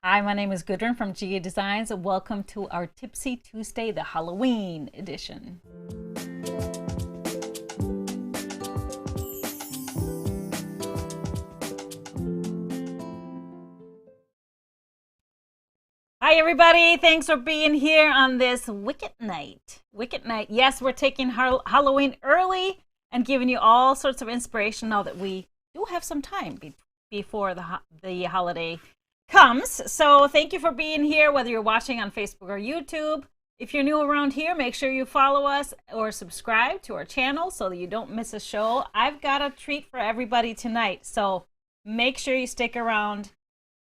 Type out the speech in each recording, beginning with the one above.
Hi, my name is Gudrun from GA Designs, and welcome to our Tipsy Tuesday, the Halloween edition. Hi, everybody. Thanks for being here on this Wicked Night. Wicked Night. Yes, we're taking Halloween early and giving you all sorts of inspiration now that we do have some time before the holiday comes. So thank you for being here, whether you're watching on Facebook or YouTube. If you're new around here, make sure you follow us or subscribe to our channel so that you don't miss a show. I've got a treat for everybody tonight, so make sure you stick around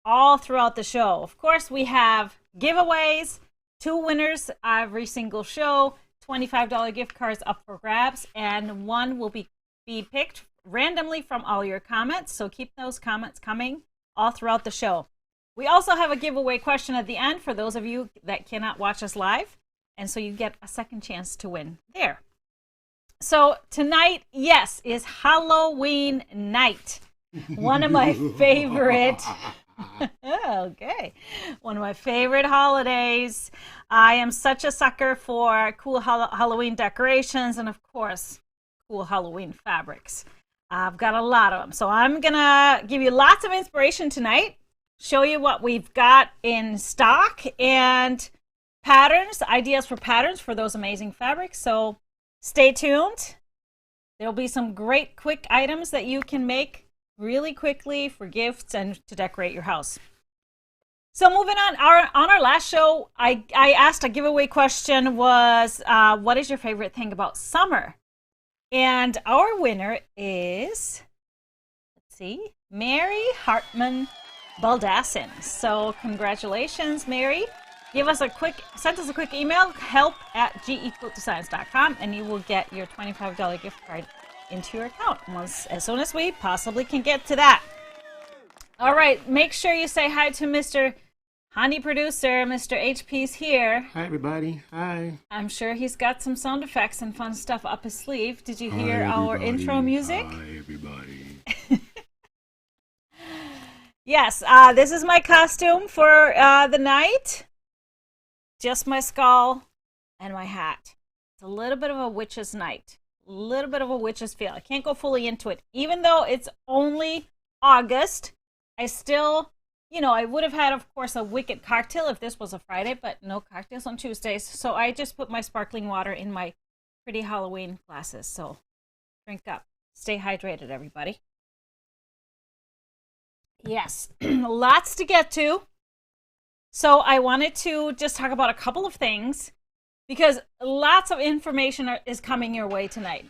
all throughout the show. Of course, we have giveaways, 2 winners every single show, $25 gift cards up for grabs, and one will be picked randomly from all your comments. So keep those comments coming all throughout the show. We also have a giveaway question at the end for those of you that cannot watch us live, and so you get a second chance to win there. So tonight, yes, is Halloween night. One of my favorite okay, one of my favorite holidays. I am such a sucker for cool Halloween decorations and, of course, cool Halloween fabrics. I've got a lot of them, so I'm gonna give you lots of inspiration tonight, show you what we've got in stock and patterns, ideas for patterns for those amazing fabrics. So stay tuned. There'll be some great quick items that you can make really quickly for gifts and to decorate your house. So moving on, our last show, I asked a giveaway question was, what is your favorite thing about summer? And our winner is, let's see, Mary Hartman Baldassin. So congratulations, Mary. Send us a quick email, help@gequiltdesigns.com, and you will get your $25 gift card into your account as soon as we possibly can get to that. All right, make sure you say hi to Mr. Honey Producer. Mr. HP's here. Hi, everybody. Hi. I'm sure he's got some sound effects and fun stuff up his sleeve. Did you hear our intro music? Hi, everybody. Yes, this is my costume for the night. Just my skull and my hat. It's a little bit of a witch's night. A little bit of a witch's feel. I can't go fully into it. Even though it's only August, I still, I would have had, of course, a wicked cocktail if this was a Friday, but no cocktails on Tuesdays. So I just put my sparkling water in my pretty Halloween glasses. So drink up. Stay hydrated, everybody. Yes, lots to get to. So I wanted to just talk about a couple of things because lots of information is coming your way tonight.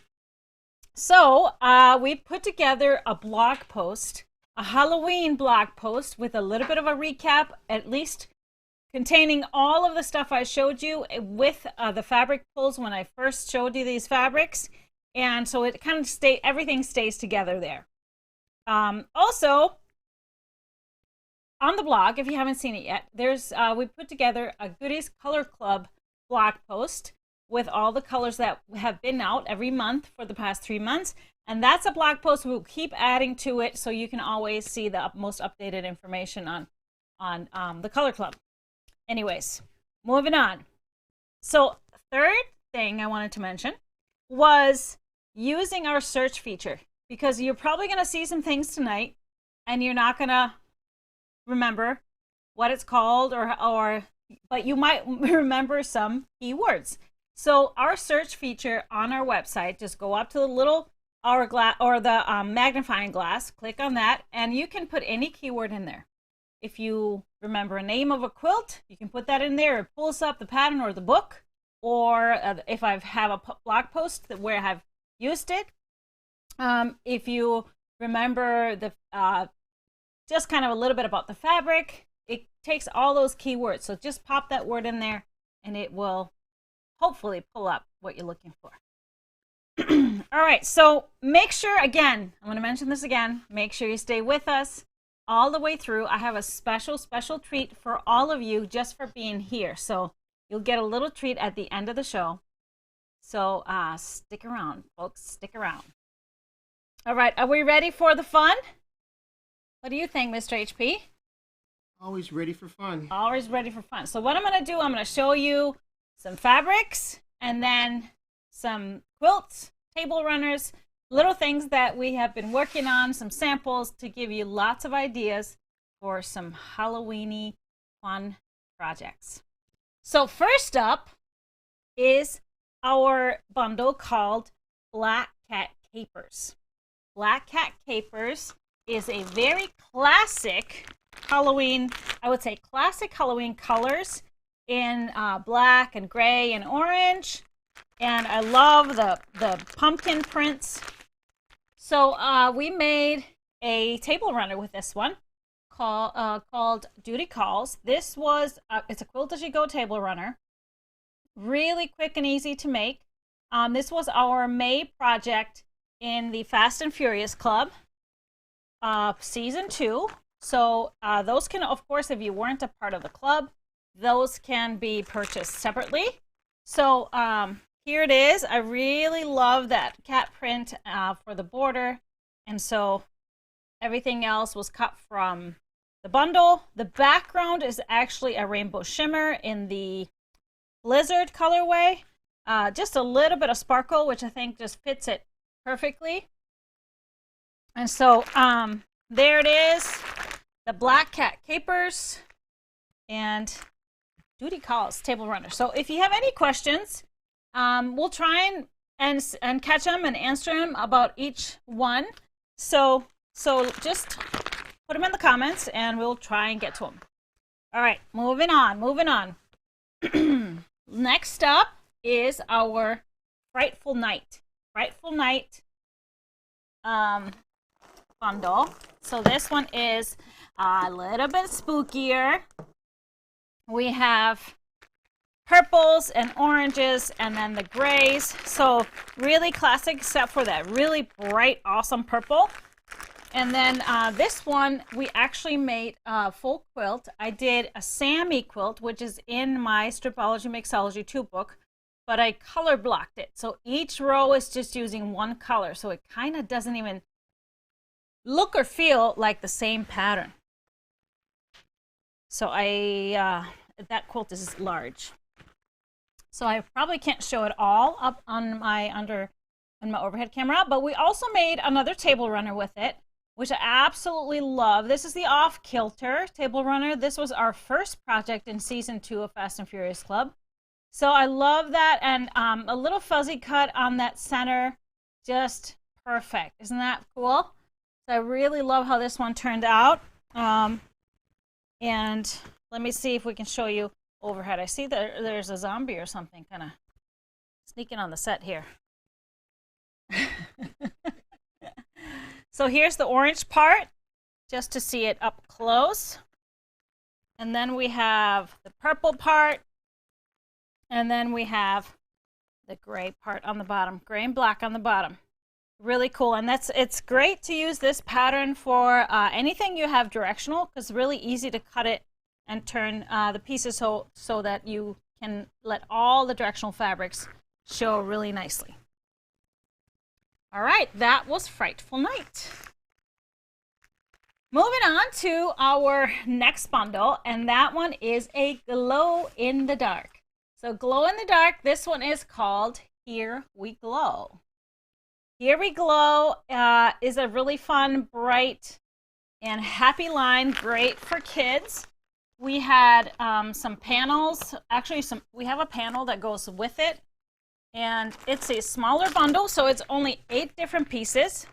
So we put together a blog post, a Halloween blog post with a little bit of a recap, at least containing all of the stuff I showed you with the fabric pulls when I first showed you these fabrics. And so it kind of everything stays together there. Also, on the blog, if you haven't seen it yet, we put together a Goodies Color Club blog post with all the colors that have been out every month for the past 3 months. And that's a blog post. We'll keep adding to it so you can always see the most updated information on the Color Club. Anyways, moving on. So third thing I wanted to mention was using our search feature, because you're probably going to see some things tonight and you're not going to remember what it's called but you might remember some keywords. So our search feature on our website, just go up to the little hourglass or the magnifying glass, click on that, and you can put any keyword in there. If you remember a name of a quilt, you can put that in there. It pulls up the pattern or the book, or if I have a blog post where I have used it. If you remember just kind of a little bit about the fabric, it takes all those keywords. So just pop that word in there and it will hopefully pull up what you're looking for. All right, so make sure, again, I'm going to mention this again, make sure you stay with us all the way through. I have a special treat for all of you just for being here. So you'll get a little treat at the end of the show. So stick around, folks, stick around. All right, are we ready for the fun? What do you think, Mr. HP? Always ready for fun. Always ready for fun. So what I'm going to do, I'm going to show you some fabrics and then some quilts, table runners, little things that we have been working on, some samples to give you lots of ideas for some Halloweeny fun projects. So first up is our bundle called Black Cat Capers. Black Cat Capers is a very classic Halloween, I would say classic Halloween colors in black and gray and orange. And I love the pumpkin prints. So we made a table runner with this one called Duty Calls. This was, it's a quilt as you go table runner. Really quick and easy to make. This was our May project in the Fast and Furious Club, season 2. So those can, of course, if you weren't a part of the club, those can be purchased separately. So here it is. I really love that cat print for the border. And so everything else was cut from the bundle. The background is actually a rainbow shimmer in the Blizzard colorway. Just a little bit of sparkle, which I think just fits it perfectly. And so there it is. The Black Cat Capers and Duty Calls Table Runner. So if you have any questions, we'll try and catch them and answer them about each one. So just put them in the comments and we'll try and get to them. All right, moving on. Next up is our Frightful Night bundle. So this one is a little bit spookier. We have purples and oranges and then the grays. So really classic except for that really bright, awesome purple. And then this one, we actually made a full quilt. I did a Sammy quilt, which is in my Stripology Mixology 2 book, but I color blocked it. So each row is just using one color. So it kind of doesn't even look or feel like the same pattern. So that quilt is large. So I probably can't show it all up on my overhead camera, but we also made another table runner with it, which I absolutely love. This is the Off-Kilter table runner. This was our first project in season 2 of Fast and Furious Club. So I love that, and a little fuzzy cut on that center, just perfect. Isn't that cool? So I really love how this one turned out. And let me see if we can show you overhead. I see that there's a zombie or something kind of sneaking on the set here. So here's the orange part, just to see it up close. And then we have the purple part. And then we have the gray part on the bottom, gray and black on the bottom. Really cool. And it's great to use this pattern for anything you have directional, because it's really easy to cut it and turn the pieces so that you can let all the directional fabrics show really nicely. All right, that was Frightful Night. Moving on to our next bundle, and that one is a glow in the dark. So glow in the dark, this one is called Here We Glow. Here We Glow is a really fun, bright, and happy line, great for kids. We had some panels, actually we have a panel that goes with it, and it's a smaller bundle, so it's only 8 different pieces.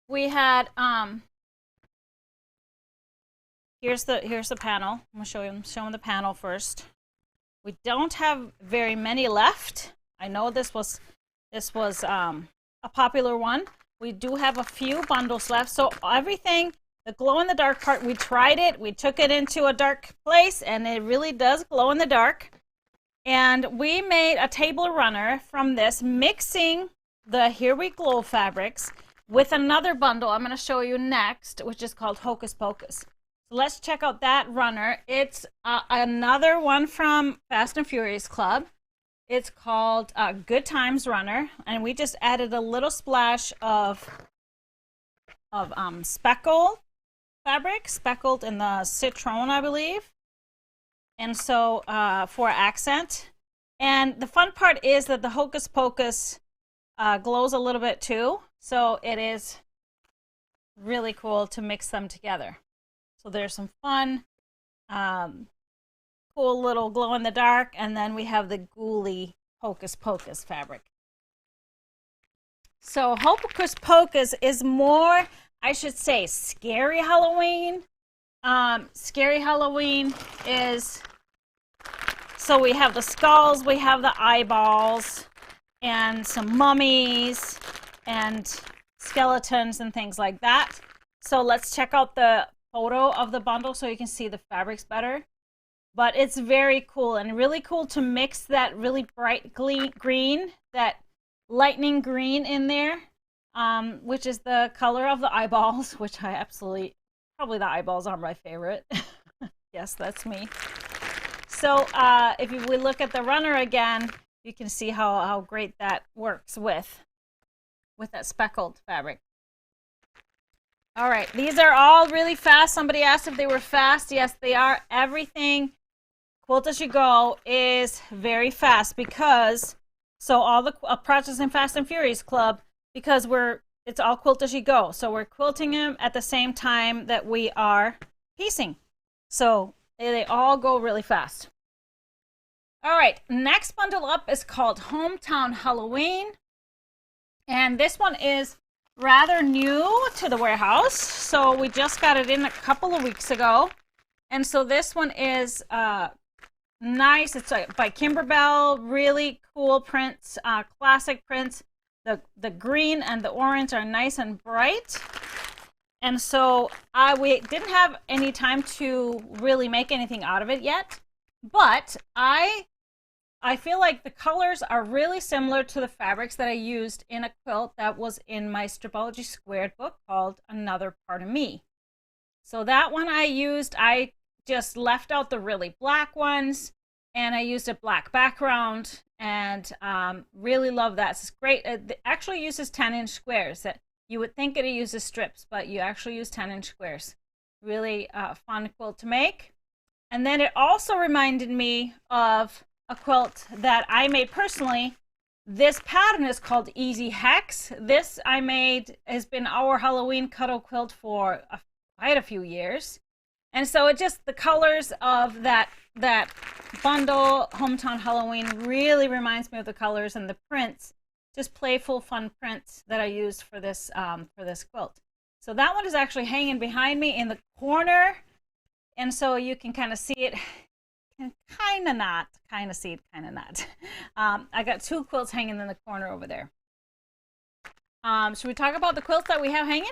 We had here's the panel. I'm gonna show them the panel first. We don't have very many left. I know this was a popular one. We do have a few bundles left. So everything, the glow in the dark part, we tried it. We took it into a dark place, and it really does glow in the dark. And we made a table runner from this, mixing the Here We Glow fabrics with another bundle I'm going to show you next, which is called Hocus Pocus. So let's check out that runner. It's another one from Fast and Furious Club. It's called Good Times Runner, and we just added a little splash of speckle fabric, speckled in the citron, I believe. And so for accent. And the fun part is that the Hocus Pocus glows a little bit too. So it is really cool to mix them together. So there's some fun, cool little glow in the dark. And then we have the ghouly Hocus Pocus fabric. So Hocus Pocus is more, I should say, scary Halloween. Scary Halloween is, so we have the skulls, we have the eyeballs, and some mummies, and skeletons, and things like that. So let's check out the photo of the bundle so you can see the fabrics better. But it's very cool, and really cool to mix that really bright green, that lightning green in there, which is the color of the eyeballs, which I absolutely, probably the eyeballs are my favorite. Yes, that's me. So if we look at the runner again, you can see how great that works with that speckled fabric. All right, these are all really fast. Somebody asked if they were fast. Yes, they are. Everything Quilt As You Go is very fast because, so all the Projects in Fast and Furious Club, because it's all Quilt As You Go. So we're quilting them at the same time that we are piecing. So they all go really fast. All right, next bundle up is called Hometown Halloween. And this one is rather new to the warehouse. So we just got it in a couple of weeks ago. And so this one is nice. It's by Kimberbell. Really cool prints, classic prints. The green and the orange are nice and bright. And so we didn't have any time to really make anything out of it yet. But I feel like the colors are really similar to the fabrics that I used in a quilt that was in my Stripology Squared book called Another Part of Me. So that one I just left out the really black ones, and I used a black background, and really love that. It's great. It actually uses 10-inch squares. That you would think it uses strips, but you actually use 10-inch squares. Really fun quilt to make. And then it also reminded me of a quilt that I made personally. This pattern is called Easy Hex. This I made has been our Halloween cuddle quilt for quite a few years. And so it just, the colors of that bundle, Hometown Halloween, really reminds me of the colors and the prints, just playful, fun prints that I used for this quilt. So that one is actually hanging behind me in the corner. And so you can kind of see it. Kind of not. Kind of see it, kind of not. I got two quilts hanging in the corner over there. Should we talk about the quilts that we have hanging?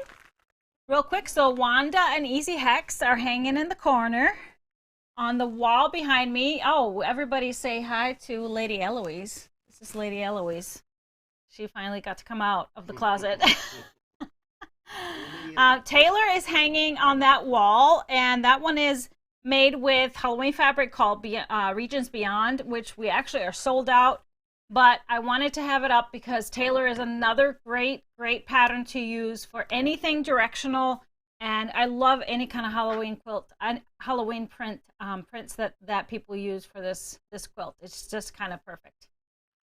Real quick. So Wanda and Easy Hex are hanging in the corner. On the wall behind me, oh, everybody say hi to Lady Eloise. This is Lady Eloise. She finally got to come out of the closet. Taylor is hanging on that wall, and that one is made with Halloween fabric called Regions Beyond, which we actually are sold out. But I wanted to have it up because Taylor is another great pattern to use for anything directional. And I love any kind of Halloween quilt, Halloween prints that people use for this quilt. It's just kind of perfect.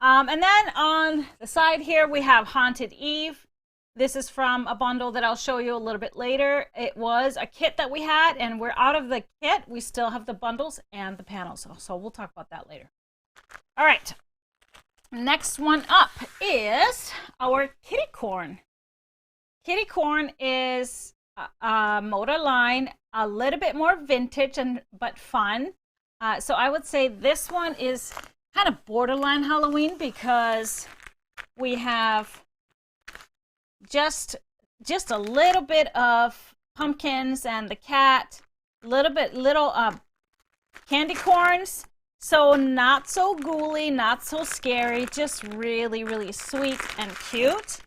And then on the side here, we have Haunted Eve. This is from a bundle that I'll show you a little bit later. It was a kit that we had, and we're out of the kit. We still have the bundles and the panels, so we'll talk about that later. All right. Next one up is our Kitty Corn. Kitty Corn is a motor line, a little bit more vintage but fun. So I would say this one is kind of borderline Halloween because we have just a little bit of pumpkins and the cat, little candy corns. So not so ghouly, not so scary, just really sweet and cute.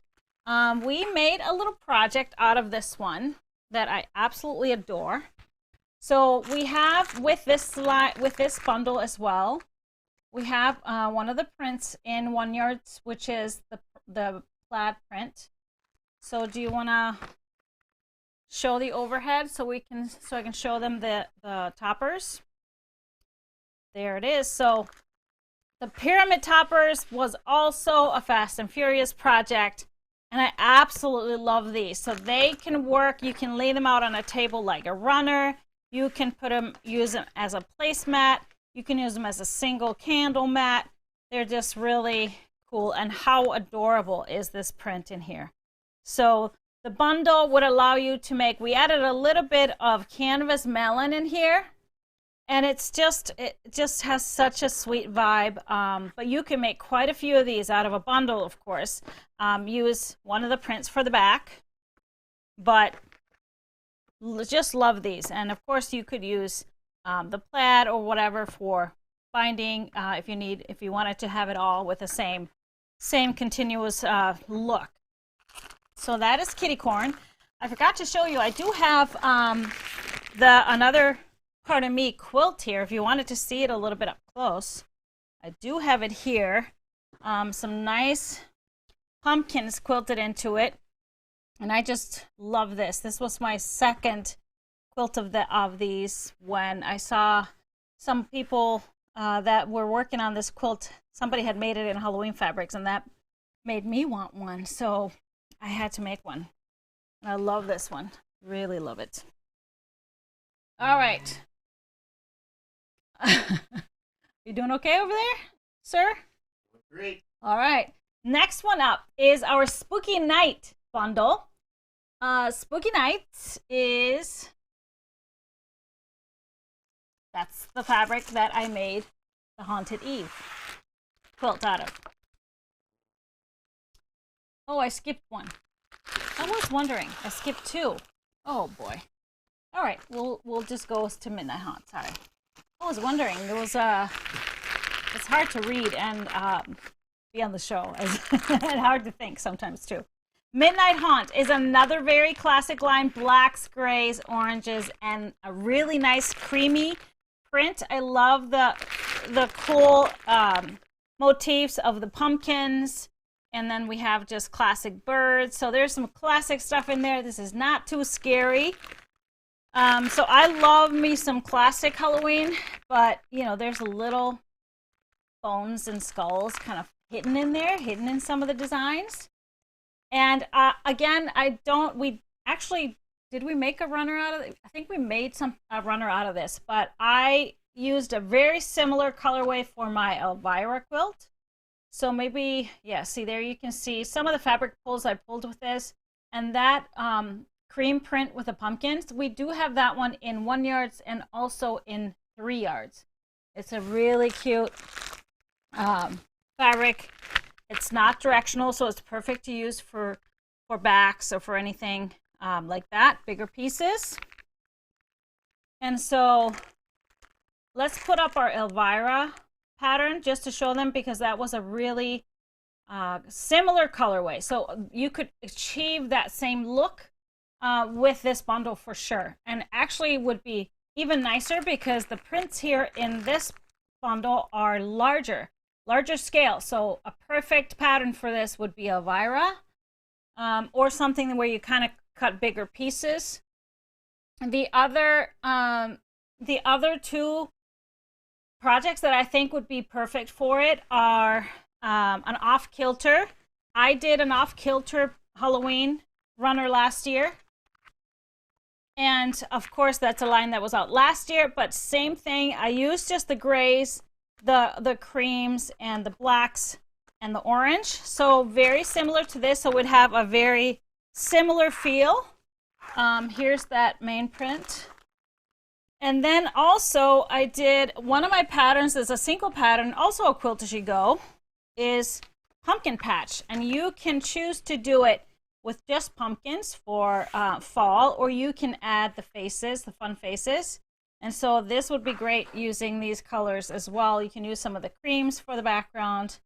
We made a little project out of this one that I absolutely adore. So we have with this bundle as well, we have one of the prints in 1 yard, which is the plaid print. So do you want to show the overhead so I can show them the toppers. There it is. So the pyramid toppers was also a Fast and Furious project, and I absolutely love these. So they can work. You can lay them out on a table like a runner. You can use them as a placemat. You can use them as a single candle mat. They're just really cool. And how adorable is this print in here? So the bundle would allow you to make, we added a little bit of canvas melon in here, and it just has such a sweet vibe. But you can make quite a few of these out of a bundle, of course. Use one of the prints for the back, but just love these. And of course you could use the plaid or whatever for binding if you wanted to have it all with the same continuous look. So that is kitty corn. I forgot to show you, I do have another Pardon Me quilt here. If you wanted to see it a little bit up close, I do have it here. Some nice pumpkins quilted into it, and I just love this. This was my second quilt of these. When I saw some people that were working on this quilt, somebody had made it in Halloween fabrics, and that made me want one. So I had to make one. And I love this one. Really love it. All right. You doing okay over there, sir? Great. All right. Next one up is our Spooky Night bundle. Spooky Night that's the fabric that I made the Haunted Eve quilt out of. Oh, I skipped one. I was wondering. I skipped two. Oh boy. All right, we'll just go to Midnight Haunt. Sorry. I was wondering. It was it's hard to read and be on the show, and hard to think sometimes too. Midnight Haunt is another very classic line: blacks, grays, oranges, and a really nice creamy print. I love the cool motifs of the pumpkins. And then we have just classic birds. So there's some classic stuff in there. This is not too scary. So I love me some classic Halloween, but you know, there's little bones and skulls kind of hidden in there, hidden in some of the designs. And again, did we make a runner out of it? I think we made a runner out of this, but I used a very similar colorway for my Elvira quilt. So maybe, yeah, see there you can see some of the fabric pulls I pulled with this. And that cream print with the pumpkins, we do have that one in 1 yard and also in 3 yards. It's a really cute fabric. It's not directional, so it's perfect to use for backs or for anything like that, bigger pieces. And so let's put up our Elvira pattern just to show them, because that was a really similar colorway. So you could achieve that same look with this bundle for sure. And actually would be even nicer because the prints here in this bundle are larger scale. So a perfect pattern for this would be Elvira or something where you kind of cut bigger pieces. And the other two projects that I think would be perfect for it are an Off-Kilter. I did an Off-Kilter Halloween runner last year. And of course, that's a line that was out last year, but same thing. I used just the grays, the creams, and the blacks, and the orange. So very similar to this, so it would have a very similar feel. Here's that main print. And then also I did, one of my patterns is a single pattern, also a Quilt As You Go, is pumpkin patch. And you can choose to do it with just pumpkins for fall, or you can add the faces, the fun faces. And so this would be great using these colors as well. You can use some of the creams for the background,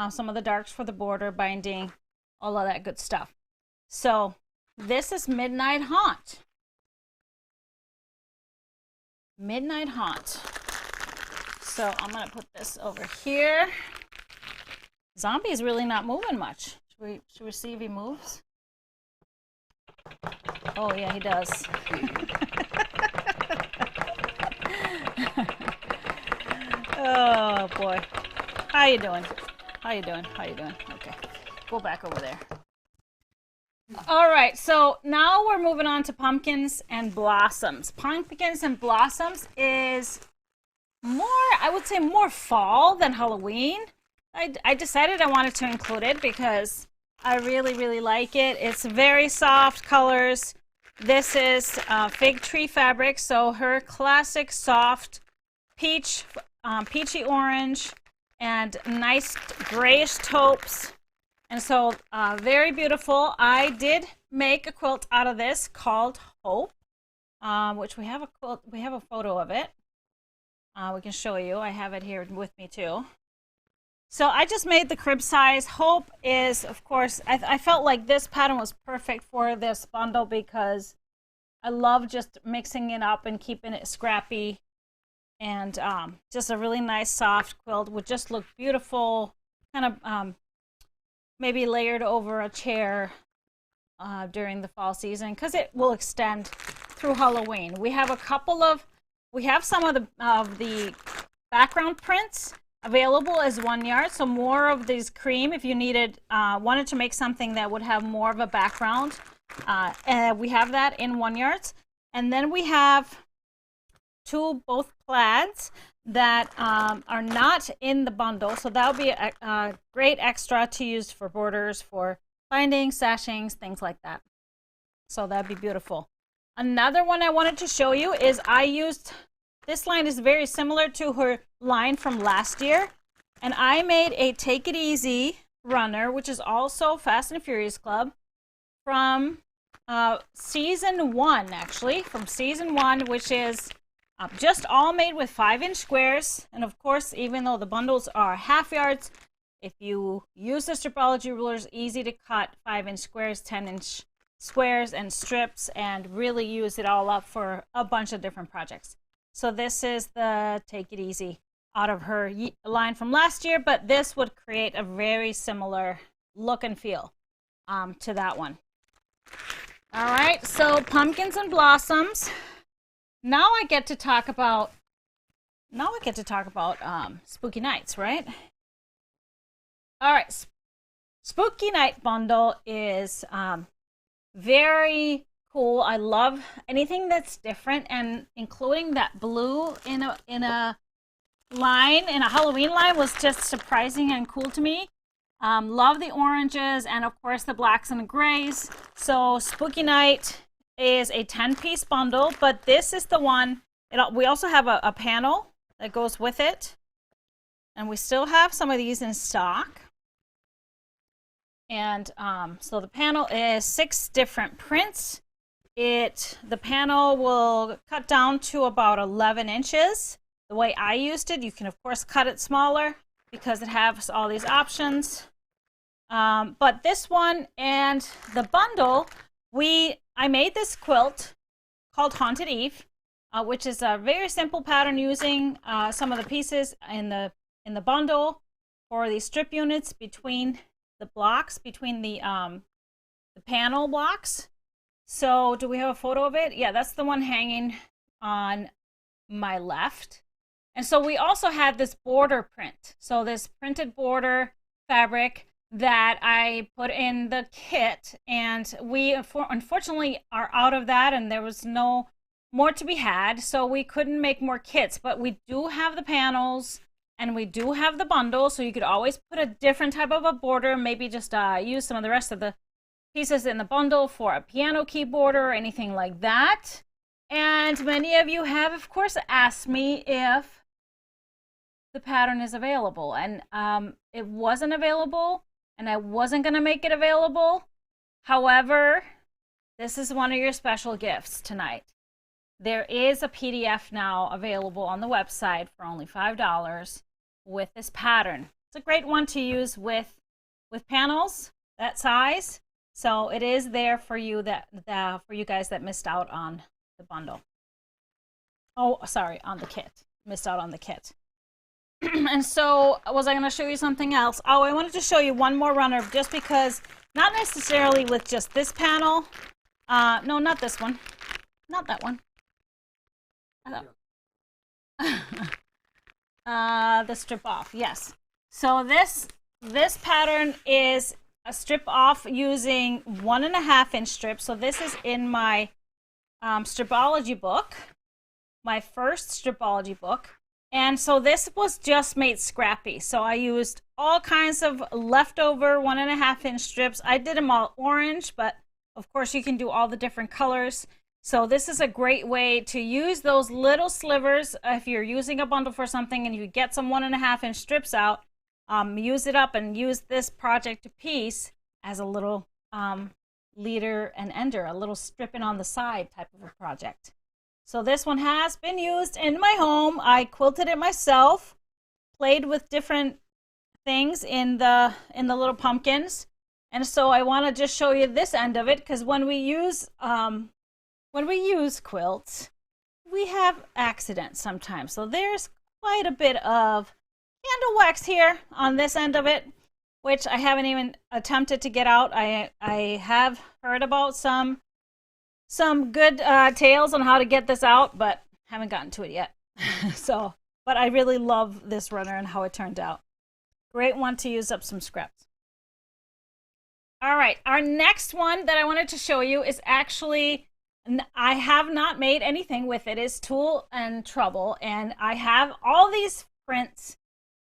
some of the darks for the border binding, all of that good stuff. So this is Midnight Haunt. Midnight Haunt. So I'm going to put this over here. Zombie is really not moving much. Should we see if he moves? Oh, yeah, he does. Oh, boy. How you doing? How you doing? How you doing? Okay. Go back over there. All right, so now we're moving on to pumpkins and blossoms. Pumpkins and blossoms is more, I would say, more fall than Halloween. I decided I wanted to include it because I really, really like it. It's very soft colors. This is fig tree fabric, so her classic soft peachy orange and nice grayish taupes. And so very beautiful. I did make a quilt out of this called Hope, which we have a photo of it. We can show you. I have it here with me too. So I just made the crib size. Hope is, of course, I felt like this pattern was perfect for this bundle because I love just mixing it up and keeping it scrappy. And just a really nice soft quilt would just look beautiful, kind of maybe layered over a chair during the fall season because it will extend through Halloween. We have some of the background prints available as 1 yard, so more of these cream if you wanted to make something that would have more of a background. And we have that in 1 yards. And then we have both plaids that are not in the bundle, so that would be a great extra to use for borders, for bindings, sashings, things like that. So that'd be beautiful. Another one I wanted to show you is this line is very similar to her line from last year, and I made a Take It Easy runner, which is also Fast and Furious Club, from season 1, actually, which is just all made with 5-inch squares. And of course, even though the bundles are half yards, if you use the stripology rulers, easy to cut 5-inch squares, 10-inch squares and strips, and really use it all up for a bunch of different projects. So this is the Take It Easy out of her line from last year, but this would create a very similar look and feel to that one. All right, so pumpkins and blossoms. Now I get to talk about spooky nights, right? All right, spooky night bundle is very cool. I love anything that's different, and including that blue in a Halloween line was just surprising and cool to me. Love the oranges and of course the blacks and the grays. So spooky night is a 10-piece bundle, but this is the one. We also have a panel that goes with it, and we still have some of these in stock. And so the panel is 6 different prints. The panel will cut down to about 11 inches. The way I used it, you can of course cut it smaller because it has all these options. But this one and the bundle, I made this quilt called Haunted Eve, which is a very simple pattern using some of the pieces in the bundle for the strip units between the blocks, between the panel blocks. So do we have a photo of it? Yeah, that's the one hanging on my left. And so we also have this border print. So this printed border fabric that I put in the kit, and we unfortunately are out of that, and there was no more to be had, so we couldn't make more kits. But we do have the panels and we do have the bundle, so you could always put a different type of a border, maybe just use some of the rest of the pieces in the bundle for a piano keyboard or anything like that. And many of you have of course asked me if the pattern is available, and it wasn't available, and I wasn't going to make it available. However, this is one of your special gifts tonight. There is a PDF now available on the website for only $5 with this pattern. It's a great one to use with panels that size. So it is there for you for you guys that missed out on the bundle. Oh, sorry, on the kit. Missed out on the kit. And so was I going to show you something else? Oh, I wanted to show you one more runner just because, not necessarily with just this panel, No, not this one. Not that one. The strip off, yes. So this pattern is a strip off using 1.5-inch strips. So this is in my stripology book, my first stripology book. And so this was just made scrappy. So I used all kinds of leftover 1.5-inch strips. I did them all orange, but of course you can do all the different colors. So this is a great way to use those little slivers if you're using a bundle for something and you get some 1.5-inch strips out. Use it up and use this project piece as a little leader and ender, a little stripping on the side type of a project. So this one has been used in my home. I quilted it myself, played with different things in the little pumpkins. And so I want to just show you this end of it, because when we use quilts, we have accidents sometimes. So there's quite a bit of candle wax here on this end of it, which I haven't even attempted to get out. I have heard about some good tales on how to get this out, but haven't gotten to it yet. But I really love this runner and how it turned out. Great one to use up some scraps. All right, our next one that I wanted to show you is actually, I have not made anything with it. It's Tool and Trouble, and I have all these prints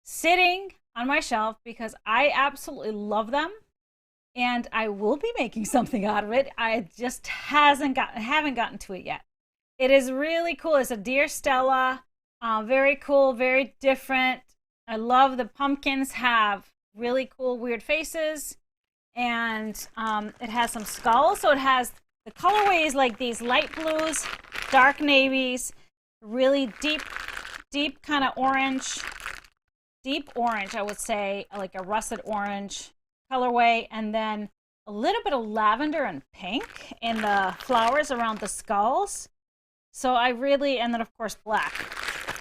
sitting on my shelf because I absolutely love them, and I will be making something out of it. I just haven't gotten to it yet. It is really cool. It's a Dear Stella, very cool, very different. I love the pumpkins have really cool weird faces, and it has some skulls. So it has the colorways like these light blues, dark navies, really deep kind of orange, deep orange, I would say, like a russet orange colorway, and then a little bit of lavender and pink in the flowers around the skulls. So and then of course black.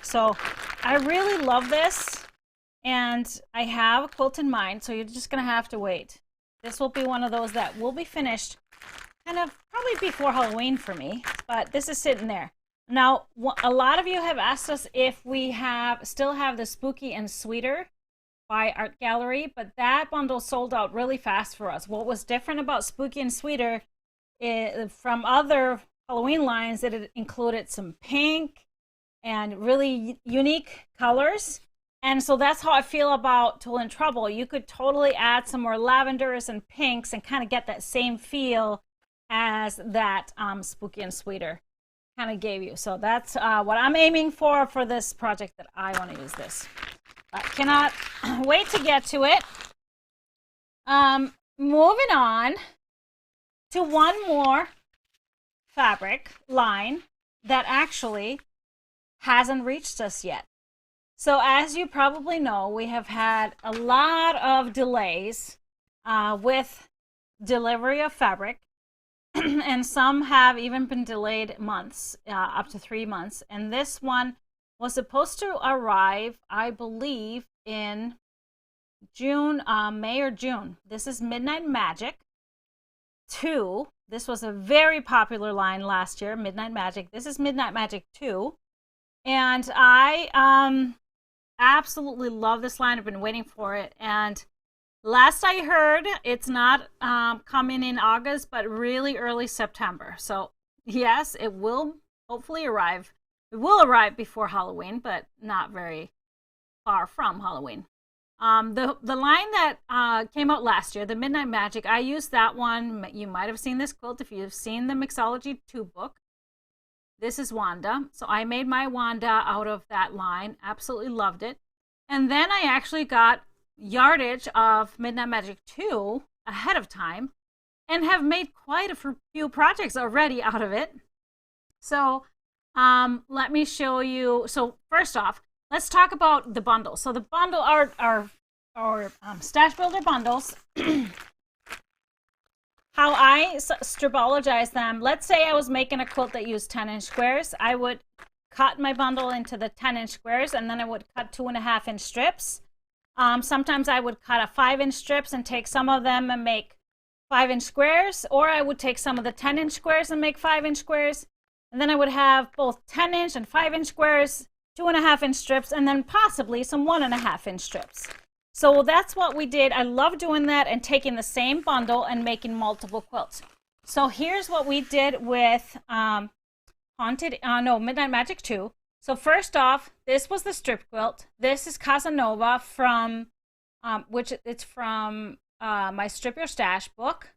So I really love this, and I have a quilt in mind, so you're just gonna have to wait. This will be one of those that will be finished kind of probably before Halloween for me, but this is sitting there. Now, a lot of you have asked us if we still have the Spooky and Sweeter by Art Gallery, but that bundle sold out really fast for us. What was different about Spooky and Sweeter from other Halloween lines, that it included some pink and really unique colors. And so that's how I feel about Tool and Trouble. You could totally add some more lavenders and pinks and kind of get that same feel as that Spooky and Sweeter kind of gave you. So that's what I'm aiming for this project that I want to use this. I cannot wait to get to it. Moving on to one more fabric line that actually hasn't reached us yet. So as you probably know, we have had a lot of delays with delivery of fabric. And some have even been delayed months, up to 3 months. And this one was supposed to arrive, I believe, in June, May or June. This is Midnight Magic 2. This was a very popular line last year, Midnight Magic. This is Midnight Magic 2. And I absolutely love this line. I've been waiting for it. And last I heard, it's not coming in August, but really early September. So yes, it will hopefully arrive. It will arrive before Halloween, but not very far from Halloween. The line that came out last year, the Midnight Magic, I used that one. You might have seen this quilt if you've seen the Mixology 2 book. This is Wanda. So I made my Wanda out of that line. Absolutely loved it. And then I actually got yardage of Midnight Magic 2 ahead of time and have made quite a few projects already out of it. So let me show you. So first off, let's talk about the bundle. So the bundle are Stash Builder bundles. How I stripologize them. Let's say I was making a quilt that used 10-inch squares. I would cut my bundle into the 10-inch squares, and then I would cut 2.5-inch strips. Sometimes I would cut a 5-inch strips and take some of them and make 5-inch squares, or I would take some of the 10-inch squares and make 5-inch squares. And then I would have both 10-inch and 5-inch squares, 2.5-inch strips, and then possibly some 1.5-inch strips. So that's what we did. I love doing that and taking the same bundle and making multiple quilts. So here's what we did with Midnight Magic 2. So first off, this was the strip quilt. This is Casanova from, it's from my Strip Your Stash book.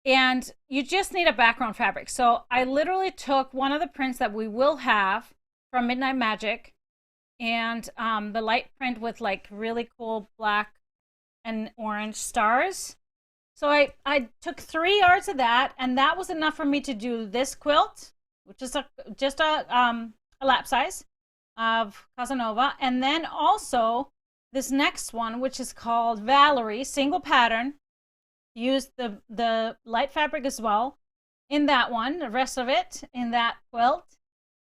And you just need a background fabric. So I literally took one of the prints that we will have from Midnight Magic and the light print with like really cool black and orange stars. So I took 3 yards of that, and that was enough for me to do this quilt, which is just a lap size of Casanova. And then also this next one, which is called Valerie, single pattern. Used the light fabric as well in that one, the rest of it in that quilt.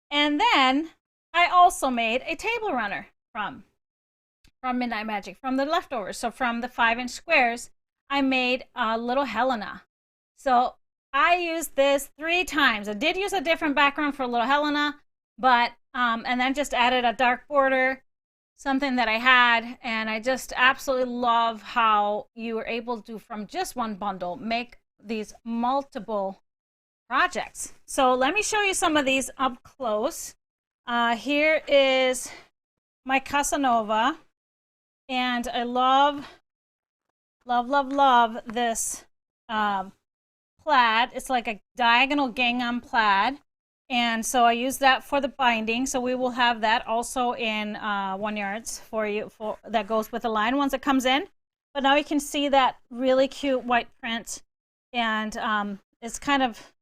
And then I also made a table runner from Midnight Magic, from the leftovers. So from the 5-inch squares, I made a little Helena. So I used this 3 times. I did use a different background for little Helena, but and then just added a dark border, something that I had, and I just absolutely love how you were able to, from just one bundle, make these multiple projects. So let me show you some of these up close. Here is my Casanova, and I love this plaid. It's like a diagonal gingham plaid. And so I use that for the binding. So we will have that also in 1 yards for you, that goes with the line once it comes in. But now you can see that really cute white print, and it's kind of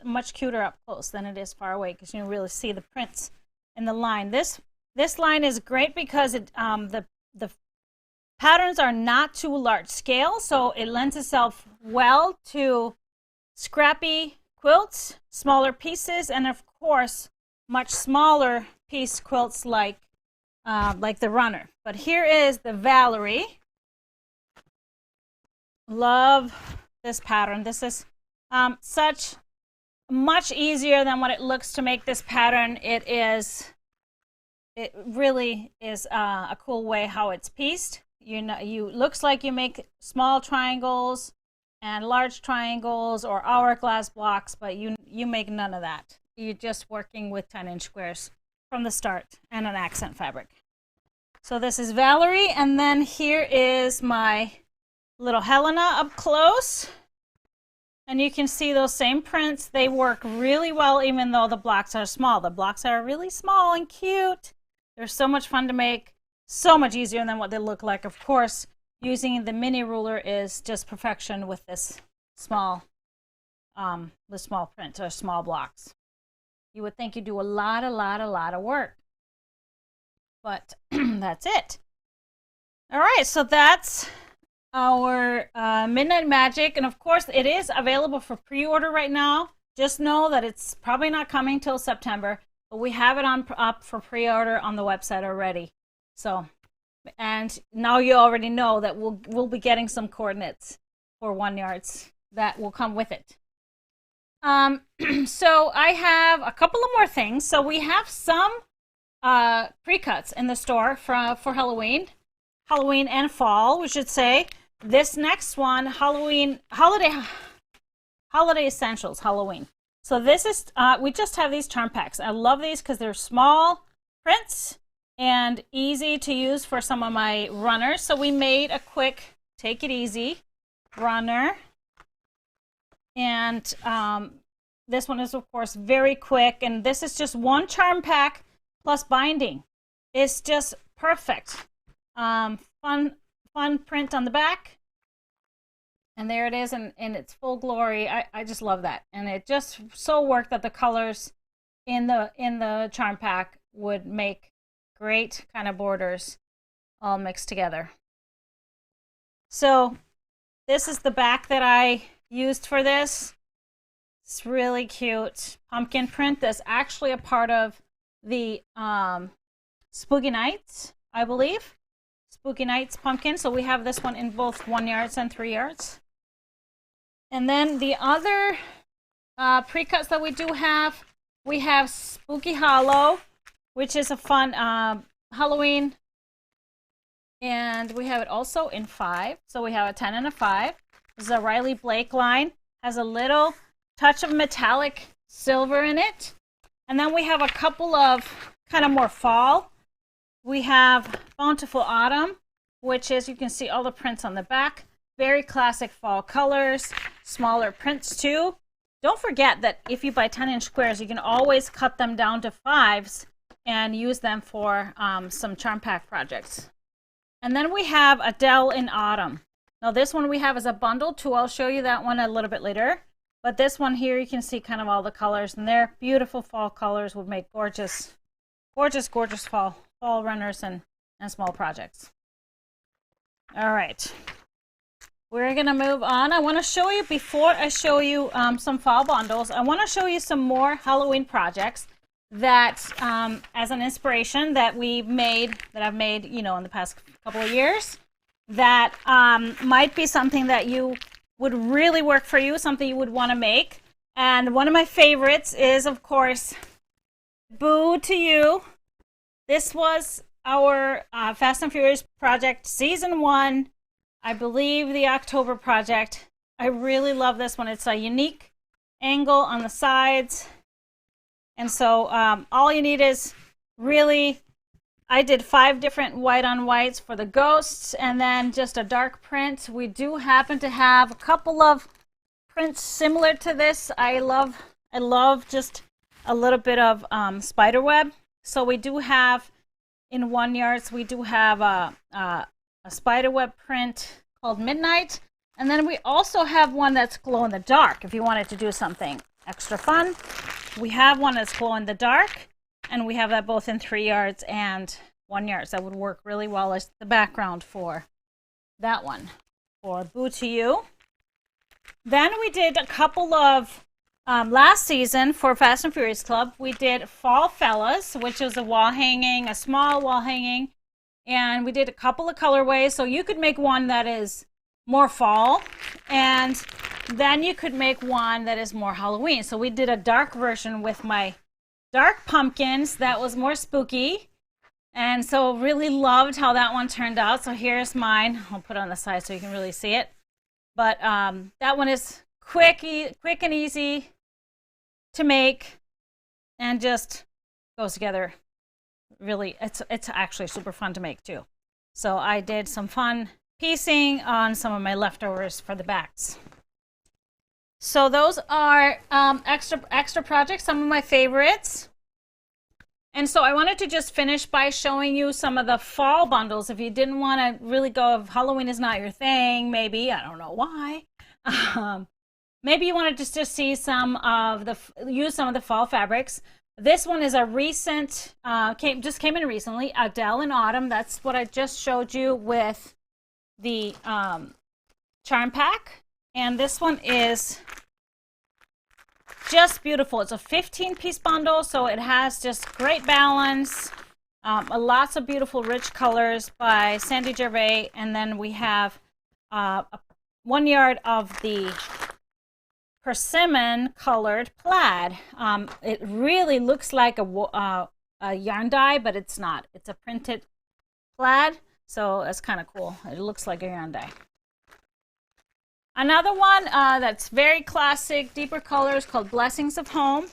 much cuter up close than it is far away, because you can really see the prints in the line. This line is great because the patterns are not too large scale, so it lends itself well to scrappy quilts, smaller pieces, and of course much smaller piece quilts like the runner. But here is the Valerie. Love this pattern. This is such much easier than what it looks to make this pattern. It really is a cool way how it's pieced. Looks like you make small triangles and large triangles or hourglass blocks, but you make none of that. You're just working with 10-inch squares from the start and an accent fabric. So this is Valerie, and then here is my little Helena up close. And you can see those same prints. They work really well even though the blocks are small. The blocks are really small and cute. They're so much fun to make, so much easier than what they look like. Of course, using the mini ruler is just perfection with this small print or small blocks. You would think you do a lot of work, but that's it. All right, so that's our Midnight Magic, and of course it is available for pre-order right now. Just know that it's probably not coming till September, but we have it up for pre-order on the website already. So, and now you already know that we'll be getting some coordinates for 1 yards that will come with it. So I have a couple of more things. So we have some pre-cuts in the store for Halloween and fall, we should say. This next one, holiday essentials, Halloween. So this is we just have these charm packs. I love these because they're small prints and easy to use for some of my runners. So we made a quick take it easy runner, and this one is of course very quick, and this is just one charm pack plus binding. It's just perfect. Fun print on the back, and there it is in its full glory. I just love that, and it just so worked that the colors in the charm pack would make great kind of borders all mixed together. So this is the back that I used for this. It's really cute pumpkin print that's actually a part of the Spooky Nights, I believe. Spooky Nights pumpkin. So we have this one in both 1 yards and 3 yards. And then the other pre-cuts that we have Spooky Hollow, which is a fun Halloween. And we have it also in 5. So we have a 10 and a 5. This is a Riley Blake line. Has a little touch of metallic silver in it. And then we have a couple of kind of more fall. We have Bountiful Autumn, which is, you can see all the prints on the back. Very classic fall colors. Smaller prints too. Don't forget that if you buy 10-inch squares, you can always cut them down to 5s and use them for some charm pack projects. And then we have Adele in Autumn. Now this one we have as a bundle too. I'll show you that one a little bit later. But this one here, you can see kind of all the colors, and they're beautiful fall colors. Would make gorgeous, gorgeous, gorgeous fall runners and small projects. All right. We're going to move on. I want to show you, before I show you some fall bundles, I want to show you some more Halloween projects that, as an inspiration that I've made, you know, in the past couple of years, that might be something that you would really work for you, something you would want to make. And one of my favorites is, of course, Boo to You. This was our Fast and Furious project, season 1. I believe the October project. I really love this one. It's a unique angle on the sides. And so all you need is really, I did 5 different white on whites for the ghosts and then just a dark print. We do happen to have a couple of prints similar to this. I love just a little bit of spider web. So we do have in 1 yard, we do have a spiderweb print called Midnight. And then we also have one that's glow in the dark if you wanted to do something extra fun. We have one that's glow in the dark, and we have that both in 3 yards and 1 yard. So that would work really well as the background for that one, for Boo to You. Then we did a couple of, last season for Fast and Furious Club, we did Fall Fellas, which is a wall hanging, a small wall hanging. And we did a couple of colorways, so you could make one that is more fall, and then you could make one that is more Halloween. So we did a dark version with my dark pumpkins that was more spooky, and so really loved how that one turned out. So here's mine. I'll put it on the side so you can really see it. But that one is quick and easy to make, and just goes together. Really, it's actually super fun to make too. So I did some fun piecing on some of my leftovers for the backs. So those are extra projects, some of my favorites. And so I wanted to just finish by showing you some of the fall bundles. If you didn't want to really go, if Halloween is not your thing, maybe, I don't know why. Maybe you wanted to just see use some of the fall fabrics. This one is a recent, just came in recently, Adele in Autumn. That's what I just showed you with the charm pack. And this one is just beautiful. It's a 15-piece bundle, so it has just great balance, lots of beautiful rich colors by Sandy Gervais. And then we have 1 yard of the persimmon colored plaid. It really looks like a yarn dye, but it's not. It's a printed plaid, so it's kind of cool. It looks like a yarn dye. Another one that's very classic, deeper colors, called Blessings of Home.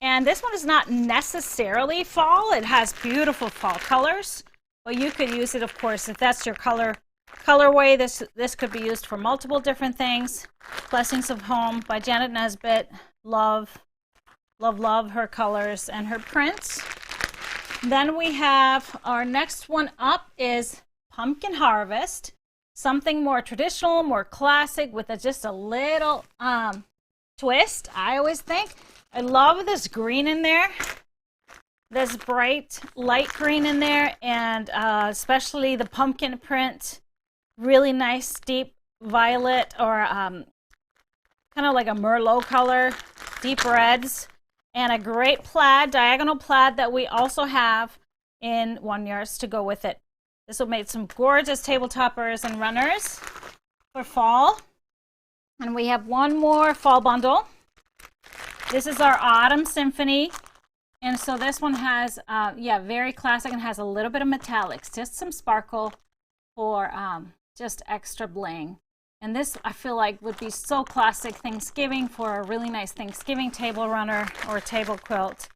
And this one is not necessarily fall. It has beautiful fall colors, but you could use it, of course, if that's your colorway. This could be used for multiple different things. Blessings of Home by Janet Nesbitt. Love her colors and her prints. Then we have our next one up is Pumpkin Harvest. Something more traditional, more classic, with just a little twist, I always think. I love this green in there. This bright light green in there, and especially the pumpkin print. Really nice deep violet, or kind of like a Merlot color, deep reds, and a great plaid, diagonal plaid, that we also have in 1 yard to go with it. This will make some gorgeous table toppers and runners for fall. And we have one more fall bundle. This is our Autumn Symphony. And so this one has, yeah, very classic and has a little bit of metallics, just some sparkle for just extra bling. And this, I feel like, would be so classic Thanksgiving for a really nice Thanksgiving table runner or table quilt.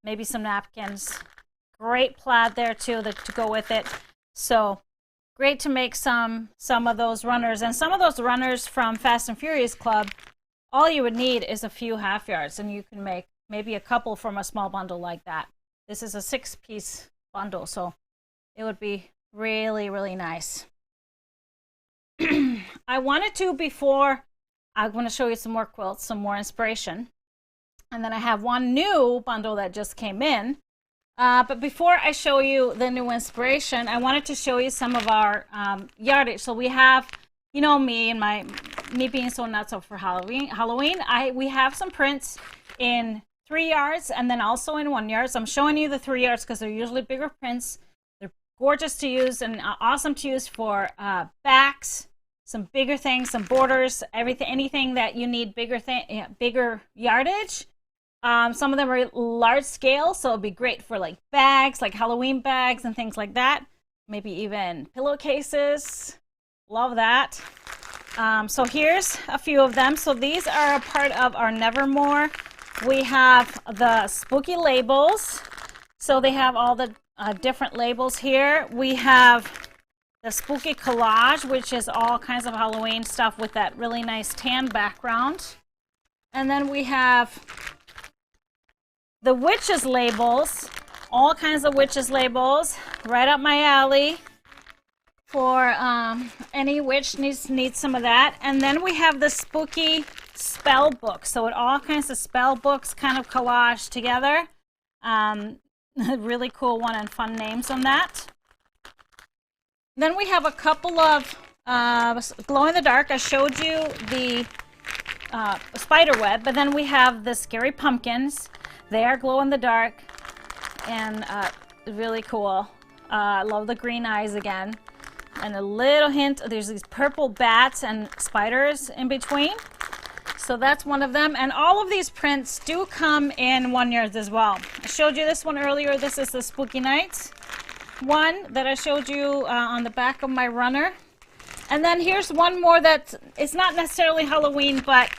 Maybe some napkins. Great plaid there too to go with it. So great to make some of those runners. And some of those runners from Fast and Furious Club, all you would need is a few half yards, and you can make maybe a couple from a small bundle like that. This is a 6-piece bundle, so it would be really, really nice. I wanted to, before I'm going to show you some more quilts, some more inspiration. And then I have one new bundle that just came in. But before I show you the new inspiration, I wanted to show you some of our yardage. So we have, you know, me being so nuts for Halloween. We have some prints in 3 yards and then also in 1 yard. So I'm showing you the 3 yards because they're usually bigger prints. They're gorgeous to use and awesome to use for backs, some bigger things, some borders, everything, anything that you need bigger yardage. Some of them are large scale, so it'll be great for like bags, like Halloween bags and things like that. Maybe even pillowcases. Love that. So here's a few of them. So these are a part of our Nevermore. We have the spooky labels. So they have all the different labels here. We have the spooky collage, which is all kinds of Halloween stuff with that really nice tan background. And then we have the witches labels, all kinds of witches labels, right up my alley for any witch needs some of that. And then we have the spooky spell book. So it all kinds of spell books kind of collage together. Really cool one and fun names on that. Then we have a couple of glow in the dark. I showed you the spider web, but then we have the scary pumpkins. They are glow in the dark and really cool. I love the green eyes again. And a little hint, there's these purple bats and spiders in between. So that's one of them. And all of these prints do come in 1 yard as well. I showed you this one earlier. This is the Spooky Nights one that I showed you on the back of my runner. And then here's one more that it's not necessarily Halloween, but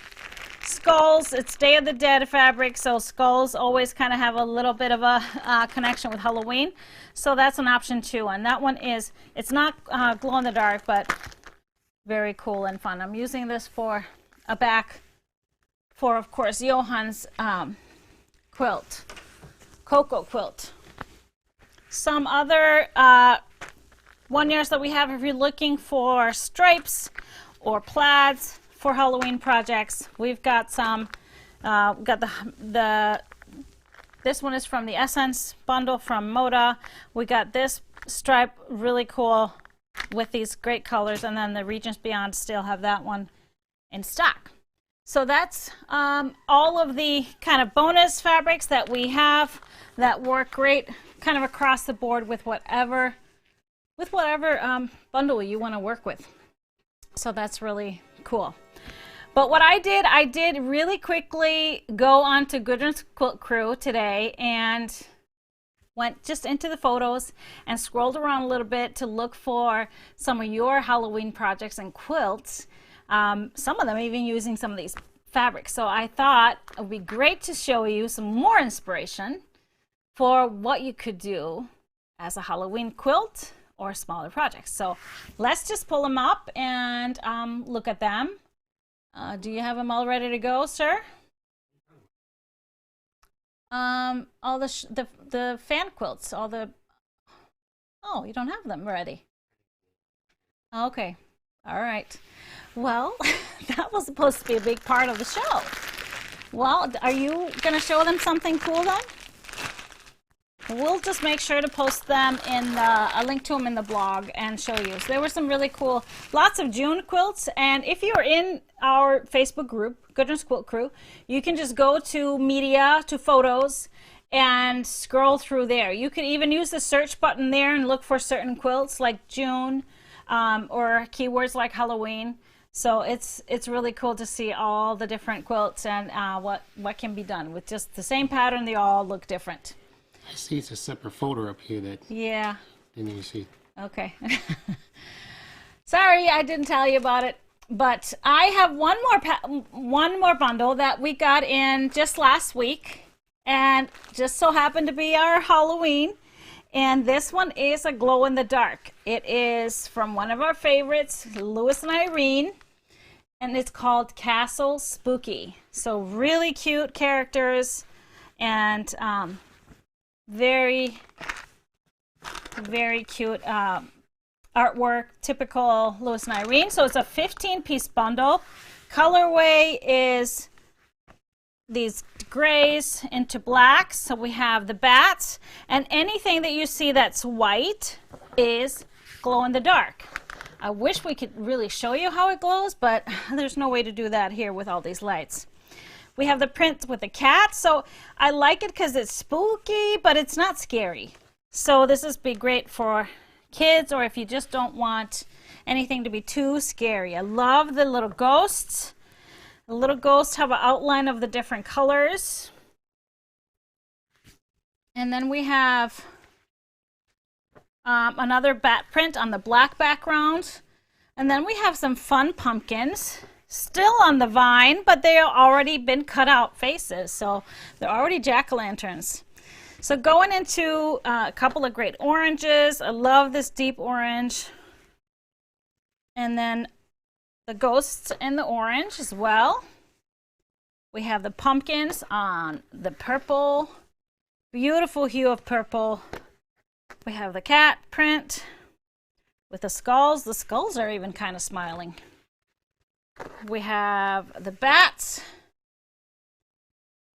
skulls. It's Day of the Dead fabric, so skulls always kind of have a little bit of a connection with Halloween. So that's an option too. And that one is, it's not glow in the dark, but very cool and fun. I'm using this for a back for, of course, Johan's quilt, Cocoa quilt. Some other 1 yards that we have, if you're looking for stripes or plaids for Halloween projects, we've got some. Got this one is from the Essence bundle from Moda. We got this stripe, really cool, with these great colors, and then the Regions Beyond still have that one in stock. So that's all of the kind of bonus fabrics that we have that work great kind of across the board with whatever bundle you want to work with. So that's really cool. But what I did really quickly go on to Gudrun's Quilt Crew today and went just into the photos and scrolled around a little bit to look for some of your Halloween projects and quilts. Some of them even using some of these fabrics. So I thought it would be great to show you some more inspiration for what you could do as a Halloween quilt or smaller projects. So let's just pull them up and look at them. Do you have them all ready to go, sir? All the fan quilts, all the... Oh, you don't have them ready. Okay. All right. Well, that was supposed to be a big part of the show. Well, are you going to show them something cool then? We'll just make sure to post them in a link to them in the blog and show you. So there were some really cool, lots of June quilts. And if you're in our Facebook group, Gudrun's Quilt Crew, you can just go to media, to photos, and scroll through there. You can even use the search button there and look for certain quilts like June or keywords like Halloween. So it's really cool to see all the different quilts and what can be done with just the same pattern. They all look different. I see it's a separate folder up here that Yeah. didn't even see. Okay. Sorry, I didn't tell you about it. But I have one more bundle that we got in just last week, and just so happened to be our Halloween. And this one is a glow in the dark. It is from one of our favorites, Lewis and Irene, and it's called Castle Spooky. So really cute characters and very, very cute artwork, typical Lewis and Irene. So it's a 15-piece bundle. Colorway is these grays into blacks. So we have the bats, and anything that you see that's white is glow in the dark. I wish we could really show you how it glows, but there's no way to do that here with all these lights. We have the print with the cat. So I like it because it's spooky, but it's not scary. So this is be great for kids, or if you just don't want anything to be too scary. I love the little ghosts. The little ghosts have an outline of the different colors. And then we have another bat print on the black background. And then we have some fun pumpkins, still on the vine, but they have already been cut out faces. So they're already jack-o'-lanterns. So going into a couple of great oranges. I love this deep orange. And then the ghosts in the orange as well. We have the pumpkins on the purple. Beautiful hue of purple. We have the cat print with the skulls. The skulls are even kind of smiling. We have the bats.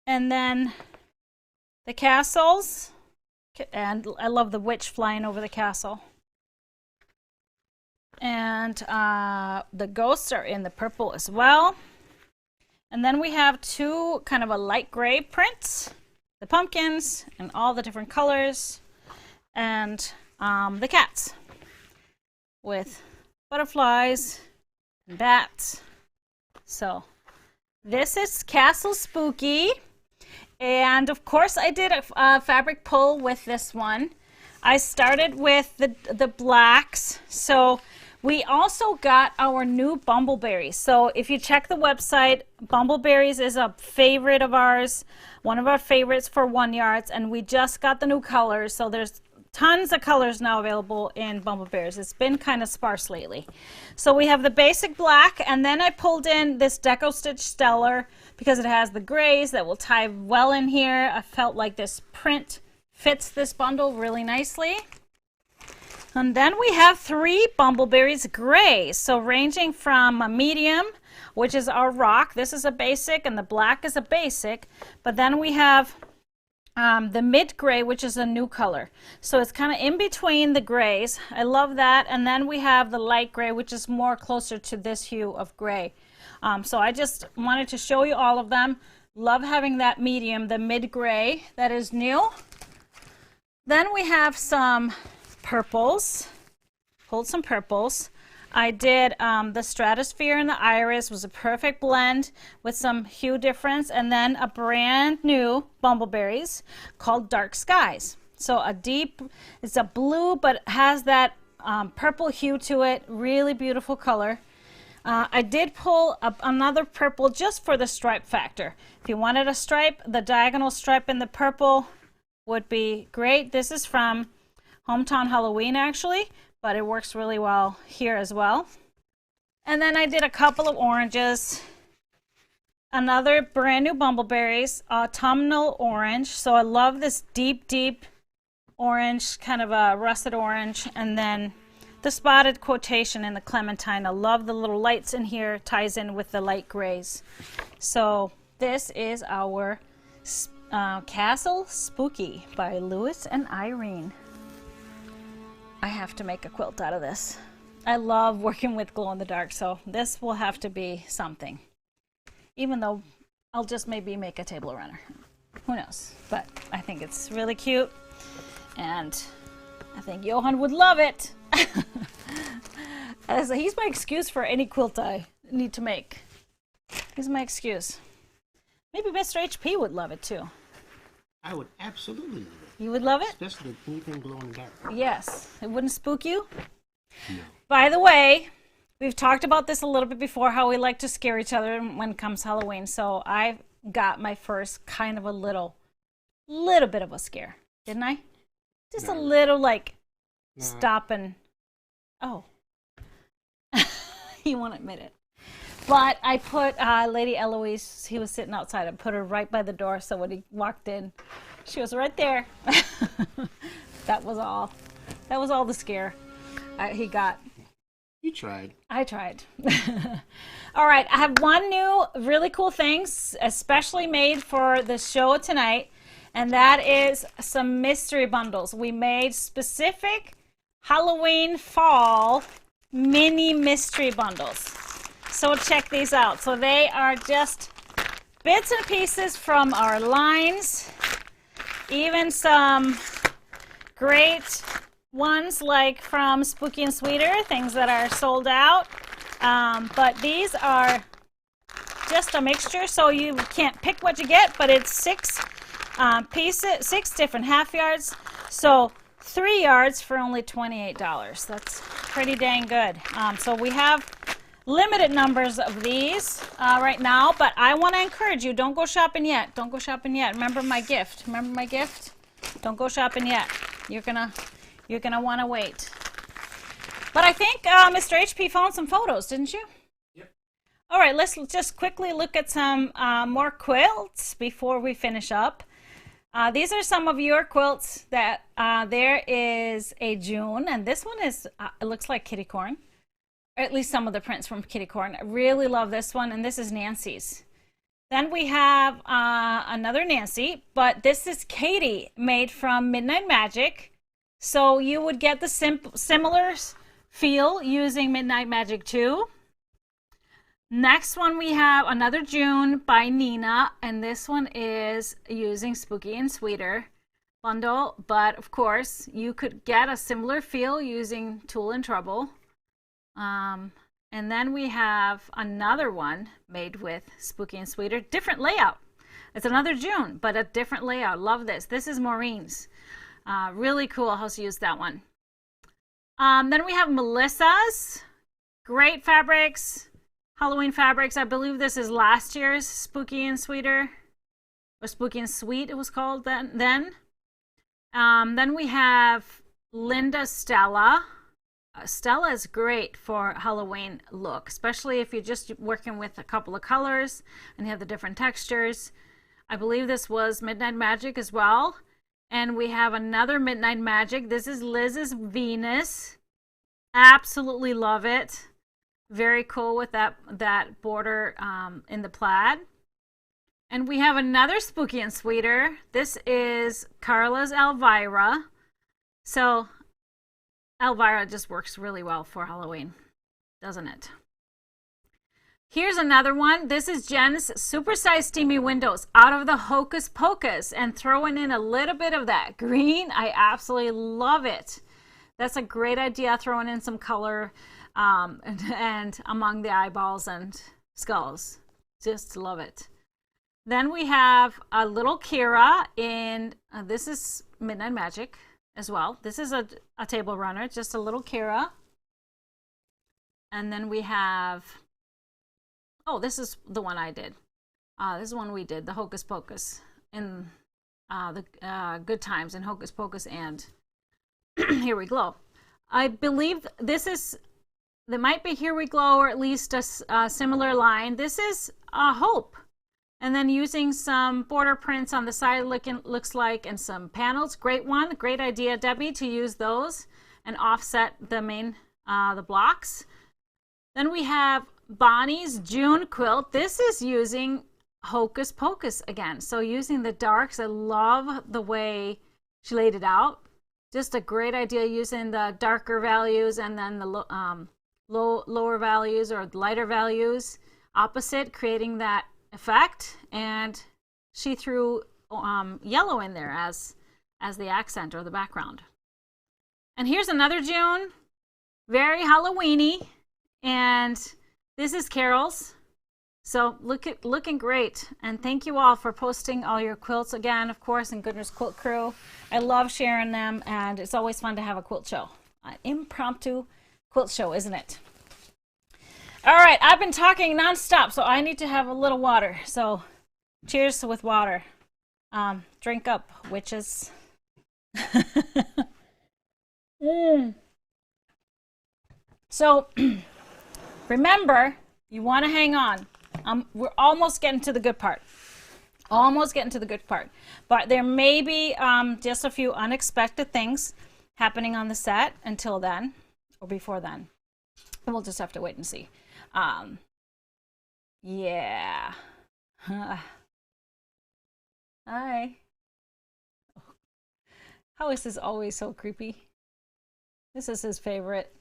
And then the castles, and I love the witch flying over the castle. And the ghosts are in the purple as well. And then we have two kind of a light gray prints, the pumpkins and all the different colors, and the cats with butterflies and bats. So this is Castle Spooky. And of course I did a fabric pull with this one. I started with the blacks. So we also got our new bumbleberries. So if you check the website, bumbleberries is a favorite of ours, one of our favorites for 1 yards, and we just got the new colors. So there's tons of colors now available in bumbleberries. It's been kind of sparse lately. So we have the basic black, and then I pulled in this Deco Stitch Stellar because it has the grays that will tie well in here. I felt like this print fits this bundle really nicely. And then we have 3 bumbleberries gray. So ranging from a medium, which is our rock. This is a basic, and the black is a basic. But then we have the mid gray, which is a new color. So it's kind of in between the grays. I love that. And then we have the light gray, which is more closer to this hue of gray. So I just wanted to show you all of them. Love having that medium, the mid gray that is new. Then we have some purples. Pulled some purples. I did the Stratosphere and the Iris was a perfect blend with some hue difference, and then a brand new bumbleberries called Dark Skies. So it's a blue but has that purple hue to it. Really beautiful color. I did pull another purple just for the stripe factor. If you wanted a stripe, the diagonal stripe in the purple would be great. This is from Hometown Halloween actually, but it works really well here as well. And then I did a couple of oranges. Another brand new bumbleberries, autumnal orange. So I love this deep, deep orange, kind of a russet orange. And then the spotted quotation in the clementine. I love the little lights in here, ties in with the light grays. So this is our Castle Spooky by Lewis and Irene. I have to make a quilt out of this. I love working with glow in the dark, so this will have to be something. Even though I'll just maybe make a table runner. Who knows? But I think it's really cute, and I think Johan would love it. So he's my excuse for any quilt I need to make. Here's my excuse. Maybe Mr. HP would love it too. I would absolutely love it. You would love it? Especially anything glow in the dark. Yes. It wouldn't spook you? No. By the way, we've talked about this a little bit before, how we like to scare each other when it comes Halloween. So I got my first kind of a little bit of a scare, didn't I? Just a little, like, stop and, oh. You won't admit it. But I put Lady Eloise, he was sitting outside. I put her right by the door, so when he walked in, she was right there. That was all. That was all the scare he got. You tried. I tried. All right, I have one new really cool thing, especially made for the show tonight, and that is some mystery bundles. We made specific Halloween fall mini mystery bundles. So check these out. So they are just bits and pieces from our lines, even some great ones like from Spooky and Sweeter, things that are sold out. But these are just a mixture, so you can't pick what you get, but it's 6 pieces, 6 different half yards. So 3 yards for only $28. That's pretty dang good. So we have limited numbers of these right now, but I want to encourage you, don't go shopping yet. Don't go shopping yet. Remember my gift. Remember my gift? Don't go shopping yet. You're gonna want to wait. But I think Mr. HP found some photos, didn't you? Yep. All right, let's just quickly look at some more quilts before we finish up. These are some of your quilts that there is a June, and this one is, it looks like kitty corn, or at least some of the prints from kitty corn. I really love this one, and this is Nancy's. Then we have another Nancy, but this is Katie, made from Midnight Magic. So you would get the similar feel using Midnight Magic 2. Next one we have another June by Nina, and this one is using Spooky and Sweeter bundle, but of course you could get a similar feel using Tool and Trouble. And then we have another one made with Spooky and Sweeter, different layout. It's another June, but a different layout. Love this. This is Maureen's. Really cool how she used that one. Then we have Melissa's. Great fabrics, Halloween fabrics. I believe this is last year's Spooky and Sweeter, or Spooky and Sweet it was called then. Then we have Linda Stella. Stella is great for Halloween look, especially if you're just working with a couple of colors and you have the different textures. I believe this was Midnight Magic as well. And we have another Midnight Magic. This is Liz's Venus. Absolutely love it. Very cool with that border in the plaid. And we have another Spooky and Sweeter. This is Carla's Elvira. So Elvira just works really well for Halloween, doesn't it? Here's another one. This is Jen's Supersize Steamy Windows out of the Hocus Pocus, and throwing in a little bit of that green. I absolutely love it. That's a great idea, throwing in some color and among the eyeballs and skulls. Just love it. Then we have a little Kira in, this is Midnight Magic as well. This is a table runner, just a little Kira. And then we have, oh, this is the one I did. This is one we did, the Hocus Pocus in the Good Times in Hocus Pocus and Here We Glow. I believe this is, there might be Here We Glow, or at least a similar line. This is Hope. And then using some border prints on the side, looks like, and some panels. Great one. Great idea, Debbie, to use those and offset the main, the blocks. Then we have Bonnie's June quilt. This is using Hocus Pocus again. So using the darks. I love the way she laid it out. Just a great idea using the darker values and then the lower values or lighter values opposite, creating that effect. And she threw yellow in there as the accent or the background. And here's another June, very Halloweeny, and This is Carol's. So looking great. And thank you all for posting all your quilts again, of course, in Gudrun's Quilt Crew. I love sharing them, and it's always fun to have a quilt show. An impromptu quilt show, isn't it? All right, I've been talking nonstop, so I need to have a little water. So cheers with water. Drink up, witches. So remember, you want to hang on. We're almost getting to the good part. Almost getting to the good part. But there may be just a few unexpected things happening on the set until then, or before then. And we'll just have to wait and see. Yeah. Hi. How is this always so creepy? This is his favorite.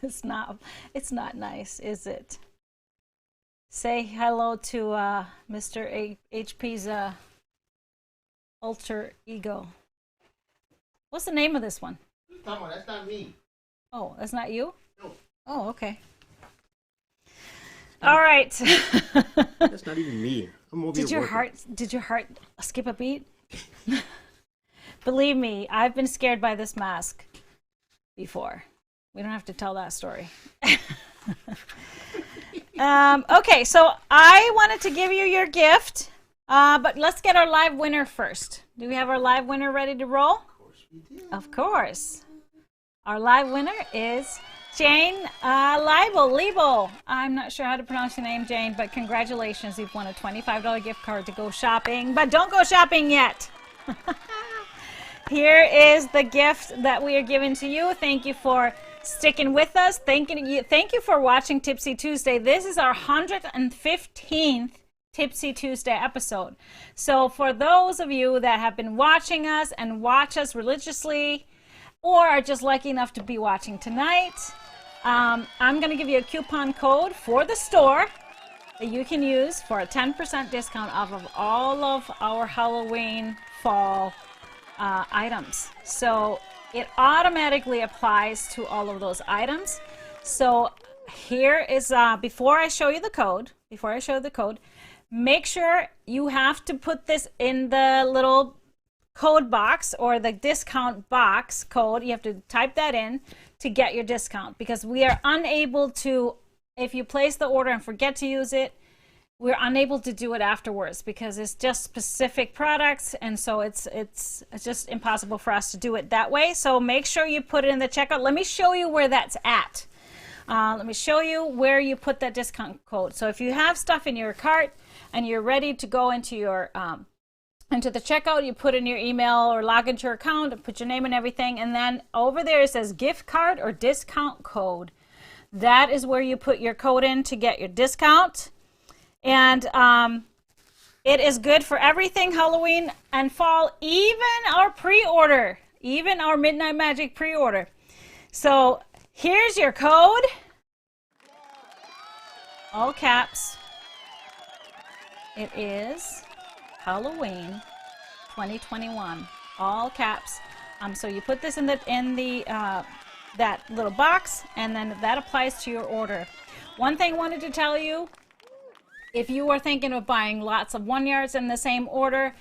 It's not nice, is it? Say hello to Mr. HP's alter ego. What's the name of this one? Come on, that's not me. Oh, that's not you? No. Oh, okay. All right. That's not even me. I'm over Did your heart skip a beat? Believe me, I've been scared by this mask before. We don't have to tell that story. Okay, so I wanted to give you your gift, but let's get our live winner first. Do we have our live winner ready to roll? Of course we do. Of course. Our live winner is Jane Leibel. I'm not sure how to pronounce your name, Jane, but congratulations. You've won a $25 gift card to go shopping, but don't go shopping yet. Here is the gift that we are giving to you. Thank you for sticking with us. Thank you for watching Tipsy Tuesday. This is our 115th Tipsy Tuesday episode. So for those of you that have been watching us and watch us religiously, or are just lucky enough to be watching tonight, I'm going to give you a coupon code for the store that you can use for a 10% discount off of all of our Halloween fall items. So it automatically applies to all of those items. So here is, before I show you the code, make sure you have to put this in the little code box or the discount box code. You have to type that in to get your discount, because we are unable to, if you place the order and forget to use it, we're unable to do it afterwards because it's just specific products, and so it's just impossible for us to do it that way. So make sure you put it in the checkout. Let me show you where that's at. Let me show you where you put that discount code. So if you have stuff in your cart and you're ready to go into your into the checkout, you put in your email or log into your account and put your name and everything, and then over there it says gift card or discount code. That is where you put your code in to get your discount. And it is good for everything Halloween and fall, even our pre-order, even our Midnight Magic pre-order. So here's your code, all caps. It is Halloween 2021, all caps. So you put this in the that little box, and then that applies to your order. One thing I wanted to tell you, if you are thinking of buying lots of 1 yards in the same order,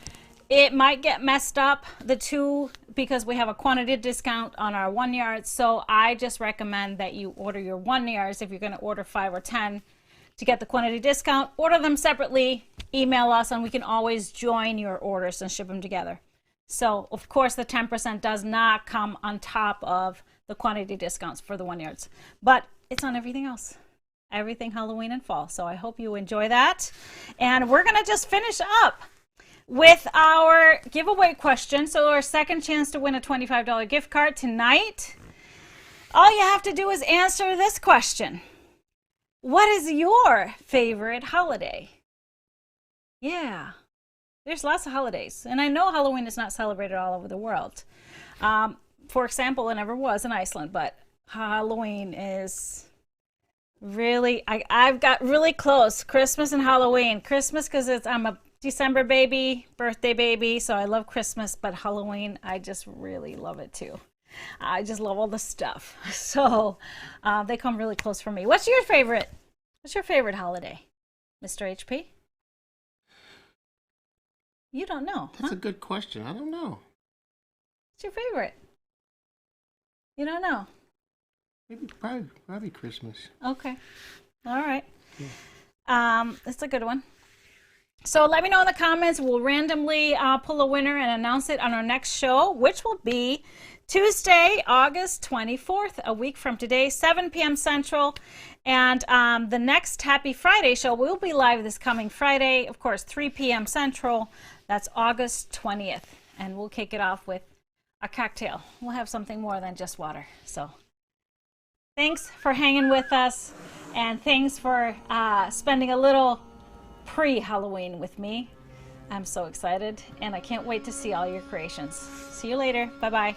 it might get messed up, the two, because we have a quantity discount on our 1 yard. So I just recommend that you order your 1 yards. If you're going to order 5 or 10 to get the quantity discount, order them separately, email us, and we can always join your orders and ship them together. So of course the 10% does not come on top of the quantity discounts for the 1 yards, but it's on everything else. Everything Halloween and fall. So I hope you enjoy that. And we're going to just finish up with our giveaway question. So our second chance to win a $25 gift card tonight. All you have to do is answer this question. What is your favorite holiday? Yeah, there's lots of holidays. And I know Halloween is not celebrated all over the world. For example, it never was in Iceland, but Halloween is... really, I've got really close. Christmas and Halloween. Christmas because I'm a December baby, birthday baby, so I love Christmas, but Halloween, I just really love it too. I just love all the stuff. So they come really close for me. What's your favorite? What's your favorite holiday, Mr. HP? You don't know. That's a good question. I don't know. What's your favorite? You don't know. Maybe probably Christmas. Okay. All right. Yeah. That's a good one. So let me know in the comments. We'll randomly pull a winner and announce it on our next show, which will be Tuesday, August 24th, a week from today, 7 p.m. Central. And the next Happy Friday show will be live this coming Friday, of course, 3 p.m. Central. That's August 20th. And we'll kick it off with a cocktail. We'll have something more than just water. So thanks for hanging with us. And thanks for spending a little pre-Halloween with me. I'm so excited. And I can't wait to see all your creations. See you later. Bye-bye.